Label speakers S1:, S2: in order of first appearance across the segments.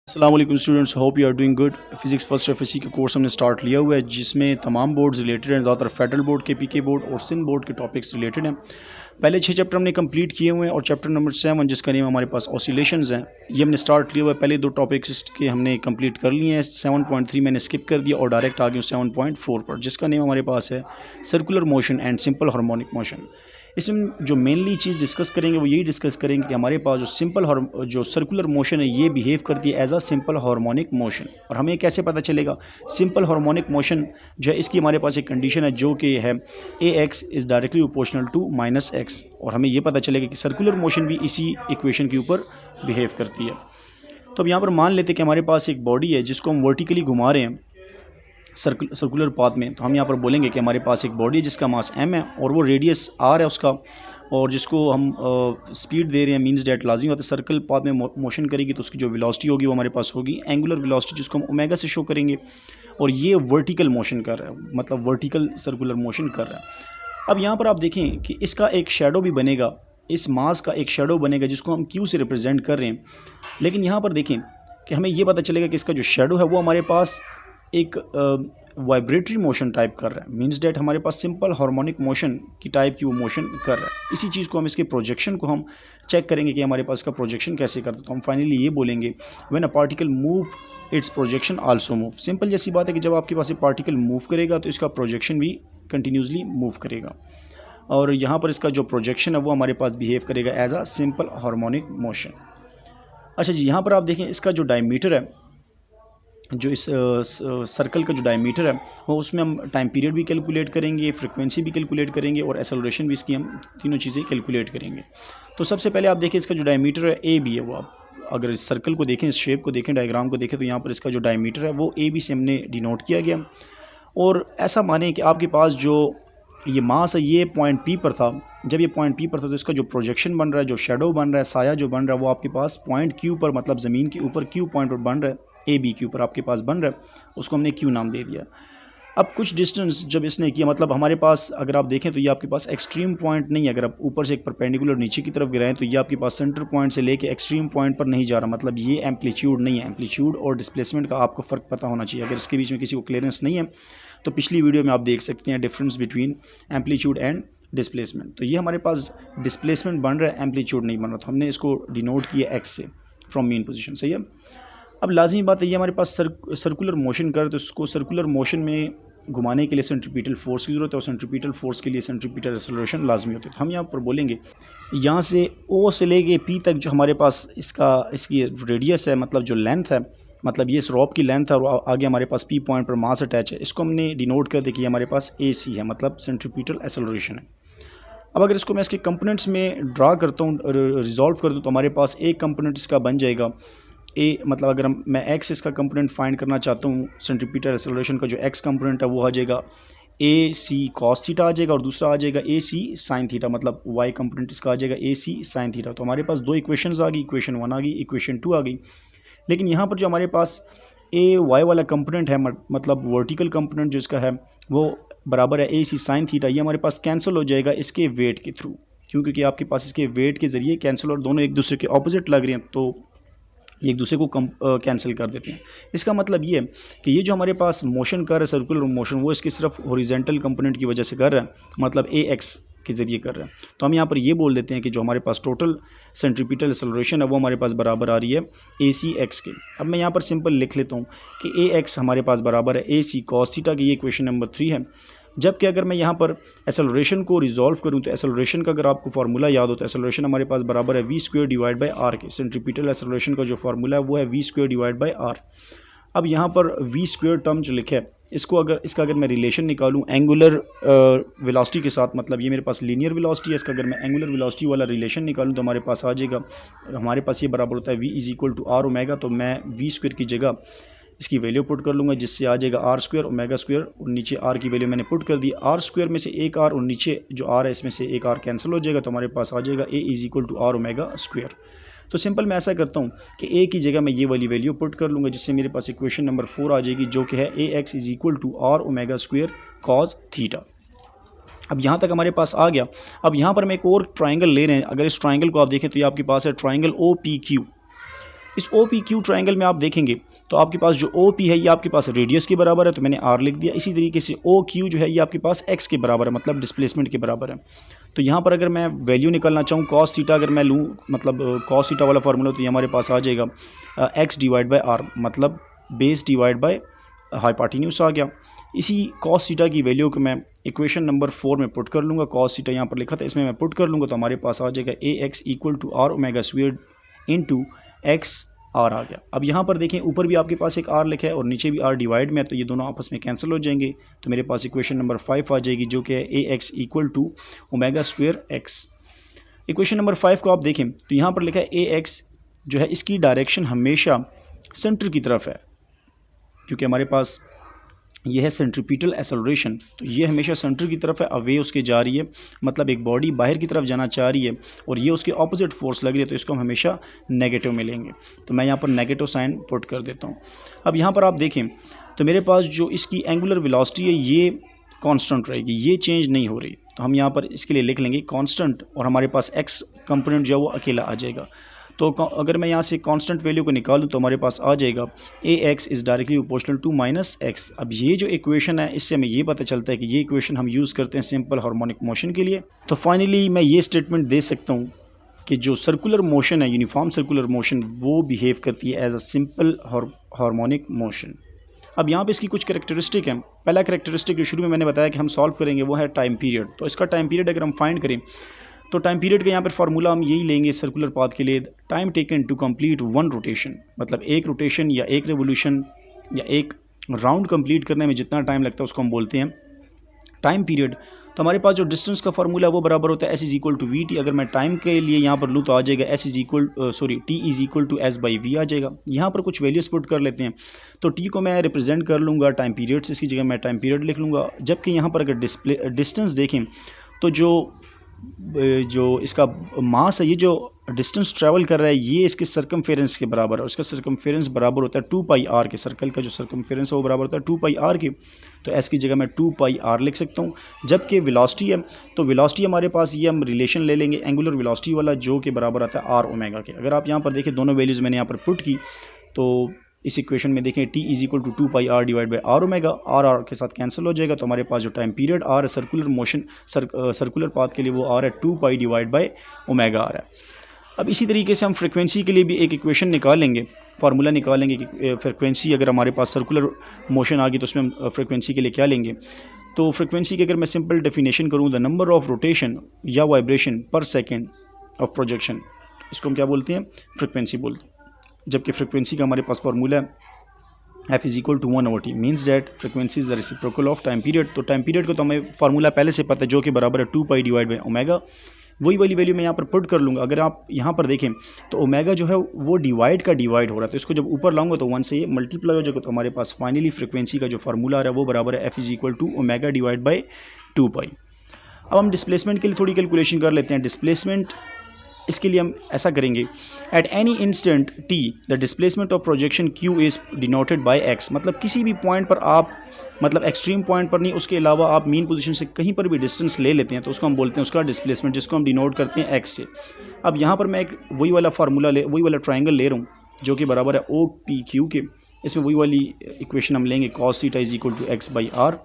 S1: अस्सलाम वालेकुम students, hope you are doing good. Physics first FSC का कोर्स हमने स्टार्ट लिया हुआ है जिसमें तमाम बोर्ड्स रिलेटेड हैं। ज़्यादातर फेडरल बोर्ड के पीके बोर्ड और सिंध बोर्ड के टॉपिक्स रिलेटेड हैं। पहले 6 चैप्टर हमने कंप्लीट किए हुए हैं और चैप्टर नंबर 7 जिसका नेम हमारे पास ऑसिलेशंस हैं, ये हमने स्टार्ट लिया हुआ है। पहले 2 टॉपिक्स के हमने कंप्लीट कर लिए हैं। 7.3 मैंने स्किप कर दिया और डायरेक्ट आ गया 7.4 पर, जिसका नेम हमारे पास है circular motion and simple harmonic motion. इसमें जो मेनली चीज़ डिस्कस करेंगे वो यही डिस्कस करेंगे कि हमारे पास जो सर्कुलर मोशन है ये बिहेव करती है as a simple harmonic motion. और हमें कैसे पता चलेगा सिंपल हार्मोनिक मोशन जो है, इसकी हमारे पास एक कंडीशन है जो कि है AX is directly proportional to -x, और हमें ये पता चलेगा कि सर्कुलर मोशन भी इसी इक्वेशन के ऊपर बिहेव करती है। तो अब यहाँ पर मान लेते हैं कि हमारे पास एक बॉडी है जिसको हम वर्टिकली घुमा रहे हैं सर्कुलर पाथ में। तो हम यहाँ पर बोलेंगे कि हमारे पास एक बॉडी है जिसका मास m है और वो रेडियस r है उसका, और जिसको हम स्पीड दे रहे हैं, मींस डेट लाजिमी होता है सर्कल पाथ में मोशन करेगी तो उसकी जो वेलोसिटी होगी वो हमारे पास होगी एंगुलर वेलोसिटी, जिसको हम ओमेगा से शो करेंगे। और ये वर्टिकल मोशन कर रहा है, मतलब वर्टिकल सर्कुलर मोशन कर रहा है। अब यहाँ पर आप देखें कि इसका एक शेडो भी बनेगा, इस मास का एक शेडो बनेगा जिसको हम Q से रिप्रेजेंट कर रहे हैं। लेकिन यहाँ पर देखें कि हमें ये पता चलेगा कि इसका जो शेडो है वो हमारे पास एक वाइब्रेटरी मोशन टाइप कर रहा है, मींस डेट हमारे पास सिंपल हार्मोनिक मोशन की टाइप की वो मोशन कर रहा है। इसी चीज़ को हम इसके प्रोजेक्शन को हम चेक करेंगे कि हमारे पास इसका प्रोजेक्शन कैसे करता है। तो हम फाइनली ये बोलेंगे when a particle move it's projection also move. Simple जैसी बात है कि जब आपके पास एक पार्टिकल मूव करेगा तो इसका प्रोजेक्शन भी कंटिन्यूसली मूव करेगा, और यहाँ पर इसका जो प्रोजेक्शन है वो हमारे पास बिहेव करेगा as a simple harmonic motion. अच्छा जी, यहाँ पर आप देखें इसका जो डायमीटर है, जो इस सर्कल का जो डायमीटर है वो उसमें हम टाइम पीरियड भी कैलकुलेट करेंगे, फ्रीक्वेंसी भी कैलकुलेट करेंगे और एक्सेलरेशन भी, इसकी हम तीनों चीज़ें कैलकुलेट करेंगे। तो सबसे पहले आप देखें इसका जो डायमीटर है AB है, वो आप अगर इस सर्कल को देखें, इस शेप को देखें, डायग्राम को देखें, तो यहाँ पर इसका जो डायमीटर है वो AB से हमने डिनोट किया गया। और ऐसा माने कि आपके पास जो ये मास है ये पॉइंट P पर था। जब ये पॉइंट P पर था तो इसका जो प्रोजेक्शन बन रहा है, जो शेडो बन रहा है, साया जो बन रहा है, वो आपके पास पॉइंट Q पर, मतलब ज़मीन के ऊपर Q पॉइंट पर बन रहा है, AB के ऊपर आपके पास बन रहा है, उसको हमने Q नाम दे दिया। अब कुछ डिस्टेंस जब इसने किया, मतलब हमारे पास अगर आप देखें तो ये आपके पास एक्सट्रीम पॉइंट नहीं है। अगर आप ऊपर से एक परपेंडिकुलर नीचे की तरफ गिराएं तो ये आपके पास सेंटर पॉइंट से लेके एक्सट्रीम पॉइंट पर नहीं जा रहा, मतलब ये एम्पलीट्यूड नहीं है। एम्पलीट्यूड और डिस्प्लेसमेंट का आपको फ़र्क पता होना चाहिए। अगर इसके बीच में किसी को क्लियरेंस नहीं है तो पिछली वीडियो में आप देख सकते हैं difference between amplitude and displacement. तो ये हमारे पास डिस्प्लेसमेंट बन रहा है, एम्पलीट्यूड नहीं बन रहा, तो हमने इसको डिनोट किया x से, फ्रॉम मीन पोजीशन। सही है। अब लाजमी बात है ये हमारे पास सर्कुलर मोशन कर, तो इसको सर्कुलर मोशन में घुमाने के लिए सेंट्रीपिटल फोर्स की ज़रूरत है, और सेंट्रीपिटल फोर्स के लिए सेंट्रीपिटल एक्सेलरेशन लाजमी होती है। तो हम यहाँ पर बोलेंगे यहाँ से O से लेके P तक जो हमारे पास इसकी रेडियस है, मतलब जो लेंथ है, मतलब ये इस रॉप की लेंथ है, और आगे हमारे पास P पॉइंट पर मास अटैच है, इसको हमने डिनोट कर दिया कि हमारे पास AC है, मतलब सेंट्रीपिटल एक्सेलरेशन है। अब अगर इसको मैं इसके कंपोनेंट्स में ड्रा करता हूँ, रिजॉल्व कर दूँ, तो हमारे पास एक कंपोनेंट इसका बन जाएगा A, मतलब अगर मैं x इसका कंपोनेंट फाइंड करना चाहता हूँ, सेंट्रीपिटल एक्सेलरेशन का जो x कंपोनेंट है वो आ जाएगा AC cos थीटा आ जाएगा, और दूसरा आ जाएगा AC sin थीटा, मतलब y कंपोनेंट इसका आ जाएगा AC sin थीटा। तो हमारे पास 2 इक्वेशंस आ गई, इक्वेशन 1 आ गई, इक्वेशन 2 आ गई। लेकिन यहाँ पर जो हमारे पास AY वाला कंपोनेंट है, मतलब वर्टिकल कंपोनेंट जो इसका है वो बराबर है AC sin थीटा, ये हमारे पास कैंसिल हो जाएगा इसके वेट के थ्रू, क्योंकि आपके पास इसके वेट के ज़रिए कैंसिल, और दोनों एक दूसरे के ऑपोजिट लग रहे हैं तो एक दूसरे को कैंसिल कर देते हैं। इसका मतलब ये है कि ये जो हमारे पास मोशन कर रहा है सर्कुलर मोशन, वो इसकी सिर्फ हॉरिजॉन्टल कंपोनेंट की वजह से कर रहा है, मतलब AX के ज़रिए कर रहा है। तो हम यहाँ पर ये बोल देते हैं कि जो हमारे पास टोटल सेंट्रीपिटल एक्सेलरेशन है वो हमारे पास बराबर आ रही है ACX के। अब मैं यहाँ पर सिंपल लिख लेता हूँ कि AX हमारे पास बराबर है AC cos थीटा की, ये इक्वेशन नंबर 3 है। जबकि अगर मैं यहाँ पर एक्सेलरेशन को रिजॉल्व करूँ तो एक्सेलरेशन का अगर आपको फार्मूला याद हो तो एक्सेलरेशन हमारे पास बराबर है v² डिवाइड बाई r के। सेंट्रीपिटल एक्सेलरेशन का जो फार्मूला है वो है v² डिवाइड बाई r। अब यहाँ पर v² टर्म जो लिखा है, इसका अगर मैं रिलेशन निकालूँ एंगुलर वेलोसिटी के साथ, मतलब ये मेरे पास लीनियर वेलोसिटी है, इसका अगर मैं एंगुलर वेलोसिटी वाला रिलेशन निकालूँ तो हमारे पास आ जाएगा, हमारे पास ये बराबर होता है v = r ओमेगा। तो मैं v² की जगह इसकी वैल्यू पुट कर लूँगा, जिससे आ जाएगा r² ओमेगा स्क्वायर, और नीचे r की वैल्यू मैंने पुट कर दी। r² में से एक r और नीचे जो r है इसमें से एक r कैंसिल हो जाएगा, तो हमारे पास आ जाएगा A = r ओमेगा स्क्वायर। तो सिंपल मैं ऐसा करता हूँ कि A की जगह मैं ये वाली वैल्यू पुट कर लूँगा, जिससे मेरे पास इक्वेशन नंबर 4 आ जाएगी, जो कि है AX = r omega square cos theta. अब यहाँ तक हमारे पास आ गया। अब यहाँ पर मैं एक और ट्राइंगल ले रहे हैं। अगर इस ट्राइंगल को आप देखें तो ये आपके पास है ट्राइंगल OPQ। इस ओ पी क्यू ट्राइंगल में आप देखेंगे तो आपके पास जो ओ पी है ये आपके पास रेडियस के बराबर है, तो मैंने आर लिख दिया। इसी तरीके से ओ क्यू जो है ये आपके पास एक्स के बराबर है, मतलब डिस्प्लेसमेंट के बराबर है। तो यहाँ पर अगर मैं वैल्यू निकालना चाहूँ कॉस थीटा, अगर मैं लूँ मतलब कॉस थीटा वाला फार्मूला, तो ये हमारे पास आ जाएगा एक्स डिवाइड बाई आर, मतलब बेस डिवाइड बाई हाइपोटेन्यूज आ गया। इसी कॉस थीटा की वैल्यू को मैं इक्वेशन नंबर 4 में पुट कर लूँगा। कॉस थीटा यहाँ पर लिखा था, इसमें मैं पुट कर लूँगा तो हमारे पास आ जाएगा A X equal to R omega squared into X R आ गया। अब यहाँ पर देखें ऊपर भी आपके पास एक आर लिखा है और नीचे भी आर डिवाइड में है, तो ये दोनों आपस में कैंसिल हो जाएंगे। तो मेरे पास इक्वेशन नंबर 5 आ जाएगी जो कि है A X equal to omega square X. Equation number 5 को आप देखें तो यहाँ पर लिखा है ए एक्स जो है इसकी डायरेक्शन हमेशा सेंटर की तरफ है, क्योंकि हमारे पास यह है सेंट्रीपिटल एक्सेलरेशन, तो ये हमेशा सेंटर की तरफ है, अवे उसके जा रही है, मतलब एक बॉडी बाहर की तरफ जाना चाह रही है और ये उसके ऑपोजिट फोर्स लग रही है, तो इसको हम हमेशा नेगेटिव में लेंगे। तो मैं यहाँ पर नेगेटिव साइन पुट कर देता हूँ। अब यहाँ पर आप देखें तो मेरे पास जो इसकी एंगुलर वेलोसिटी है ये कांस्टेंट रहेगी, ये चेंज नहीं हो रही, तो हम यहाँ पर इसके लिए लिख लेंगे कांस्टेंट और हमारे पास एक्स कंपोनेंट जो है वो अकेला आ जाएगा। तो अगर मैं यहाँ से कांस्टेंट वैल्यू को निकालूँ तो हमारे पास आ जाएगा A X is directly proportional to minus X. अब ये जो इक्वेशन है इससे हमें ये पता चलता है कि ये इक्वेशन हम यूज़ करते हैं सिंपल हार्मोनिक मोशन के लिए। तो फाइनली मैं ये स्टेटमेंट दे सकता हूँ कि जो सर्कुलर मोशन है, यूनिफॉर्म सर्कुलर मोशन, वो बिहेव करती है as a simple harmonic motion. अब यहाँ पे इसकी कुछ कैरेक्टरिस्टिक हैं। पहला कैरेक्टरिस्टिक जो शुरू में मैंने बताया कि हम सॉल्व करेंगे वो है टाइम पीरियड। तो इसका टाइम पीरियड अगर हम फाइंड करें तो टाइम पीरियड का यहाँ पर फार्मूला हम यही लेंगे सर्कुलर पाथ के लिए, time taken to complete one rotation, मतलब एक रोटेशन या एक रेवोल्यूशन या एक राउंड कंप्लीट करने में जितना टाइम लगता है उसको हम बोलते हैं टाइम पीरियड। तो हमारे पास जो डिस्टेंस का फार्मूला है वो बराबर होता है s is equal to v t. अगर मैं टाइम के लिए यहाँ पर लूँ तो आ जाएगा T is equal to S by V आ जाएगा। यहाँ पर कुछ वैल्यूज पुट कर लेते हैं, तो टी को मैं रिप्रेजेंट कर लूँगा टाइम पीरियड से, इसकी जगह मैं टाइम पीरियड लिख लूँगा। जबकि यहाँ पर अगर डिस्टेंस देखें तो जो इसका मास है, ये जो डिस्टेंस ट्रैवल कर रहा है ये इसके सर्कमफेरेंस के बराबर है, उसका सर्कमफेरेंस बराबर होता है 2 पाई आर के। सर्कल का जो सर्कमफेरेंस है वो बराबर होता है 2 पाई आर के, तो एस की जगह मैं 2 पाई आर लिख सकता हूँ। जबकि वेलोसिटी है तो वेलोसिटी हमारे पास ये हम रिलेशन ले लेंगे एंगुलर वेलोसिटी वाला जो कि बराबर आता है आर ओमेगा के। अगर आप यहाँ पर देखें दोनों वैल्यूज़ मैंने यहाँ पर पुट की, तो इस इक्वेशन में देखें t is equal to 2 pi r divide by r omega, r के साथ कैंसिल हो जाएगा। तो हमारे पास जो टाइम पीरियड आर है सर्कुलर मोशन सर्कुलर पाथ के लिए वो आर है 2 pi divide by omega r है। अब इसी तरीके से हम फ्रिक्वेंसी के लिए भी एक इक्वेशन निकालेंगे, फार्मूला निकालेंगे कि फ्रिक्वेंसी अगर हमारे पास सर्कुलर मोशन आ गई तो उसमें हम फ्रिक्वेंसी के लिए क्या लेंगे। तो फ्रिक्वेंसी की अगर मैं सिंपल डेफिनेशन करूँ, द नंबर ऑफ रोटेशन या वाइब्रेशन पर सेकेंड ऑफ प्रोजेक्शन, इसको हम क्या बोलते हैं, फ्रिक्वेंसी बोलते हैं। जबकि फ्रिक्वेंसी का हमारे पास फार्मूला है f is equal to 1/t, means that frequency is the reciprocal of time period. तो टाइम पीरियड को तो हमें फार्मूला पहले से पता है जो कि बराबर है 2 पाई डिवाइड बाई ओमेगा। वही वाली वैल्यू मैं यहाँ पर पुट कर लूँगा। अगर आप यहाँ पर देखें तो ओमेगा जो है वो डिवाइड का डिवाइड हो रहा है, तो इसको जब ऊपर लाऊंगा तो 1 से ये मल्टीप्लाई हो जाएगा, तो हमारे पास फाइनली फ्रिक्वेंसी का जो फार्मूला आ रहा है वो बराबर है f is equal to omega divide by 2 pi. अब हम डिस्प्लेसमेंट के लिए थोड़ी कैलकुलेशन कर लेते हैं। डिस्प्लेसमेंट इसके लिए हम ऐसा करेंगे, at any instant T the displacement of projection Q is denoted by x, मतलब किसी भी पॉइंट पर आप, मतलब एक्सट्रीम पॉइंट पर नहीं, उसके अलावा आप मीन पोजीशन से कहीं पर भी डिस्टेंस ले लेते हैं तो उसको हम बोलते हैं उसका डिस्प्लेसमेंट, जिसको हम डिनोट करते हैं एक्स से। अब यहाँ पर मैं एक वही वाला फार्मूला वही वाला ट्राइंगल ले रहा हूँ जो कि बराबर है ओ पी क्यू के। इसमें वही वाली इक्वेशन हम लेंगे cos theta is equal to x by r.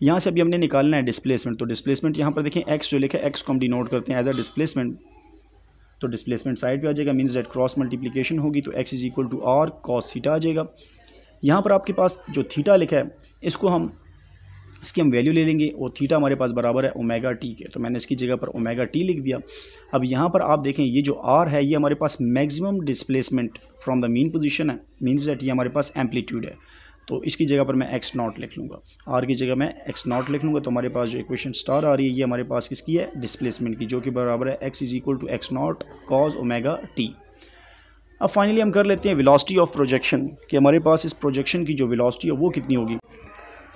S1: यहाँ से अभी हमने निकालना है डिस्प्लेसमेंट, तो डिस्प्लेसमेंट यहाँ पर देखें एक्स जो लिखा है एक्स को हम डिनोट करते हैं एज अ डिस्प्लेसमेंट, तो डिस्प्लेसमेंट साइड पे आ जाएगा, मीन्स दैट क्रॉस मल्टीप्लिकेशन होगी तो x is equal to R cos theta आ जाएगा। यहाँ पर आपके पास जो थीटा लिखा है इसकी हम वैल्यू ले लेंगे और थीटा हमारे पास बराबर है ओमेगा टी के, तो मैंने इसकी जगह पर ओमेगा टी लिख दिया। अब यहाँ पर आप देखें ये जो r है ये हमारे पास maximum displacement from the mean position है, मीन्स दैट ये हमारे पास एम्पलीट्यूड है, तो इसकी जगह पर मैं एक्स नॉट लिख लूँगा, आर की जगह मैं एक्स नॉट लिख लूँगा। तो हमारे पास जो इक्वेशन स्टार आ रही है ये हमारे पास किसकी है, डिस्प्लेसमेंट की, जो कि बराबर है x is equal to x naught cos omega t. अब फाइनली हम कर लेते हैं वेलोसिटी ऑफ प्रोजेक्शन, कि हमारे पास इस प्रोजेक्शन की जो वेलोसिटी है वो कितनी होगी।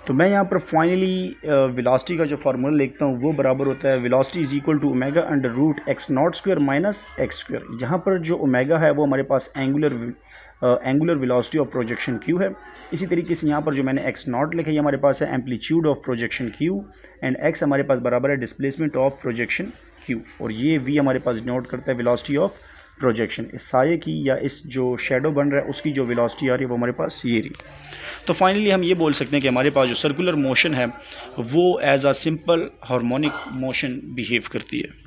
S1: तो मैं यहाँ पर फाइनली वेलोसिटी का जो फार्मूला लिखता हूँ वो बराबर होता है velocity is equal to omega under root X not square minus X square. यहाँ पर जो ओमेगा है वो हमारे पास angular velocity of projection Q है। इसी तरीके से यहाँ पर जो मैंने एक्स नॉट लिखा है ये हमारे पास है amplitude of projection Q, and x हमारे पास बराबर है डिस्प्लेसमेंट ऑफ प्रोजेक्शन क्यू, और ये वी हमारे पास डिनोट करता है वेलोसिटी ऑफ प्रोजेक्शन, इस साये की या इस जो शेडो बन रहा है उसकी जो वेलोसिटी आ रही है वो हमारे पास ये रही। तो फाइनली हम ये बोल सकते हैं कि हमारे पास जो सर्कुलर मोशन है वो as a simple harmonic motion behave करती है।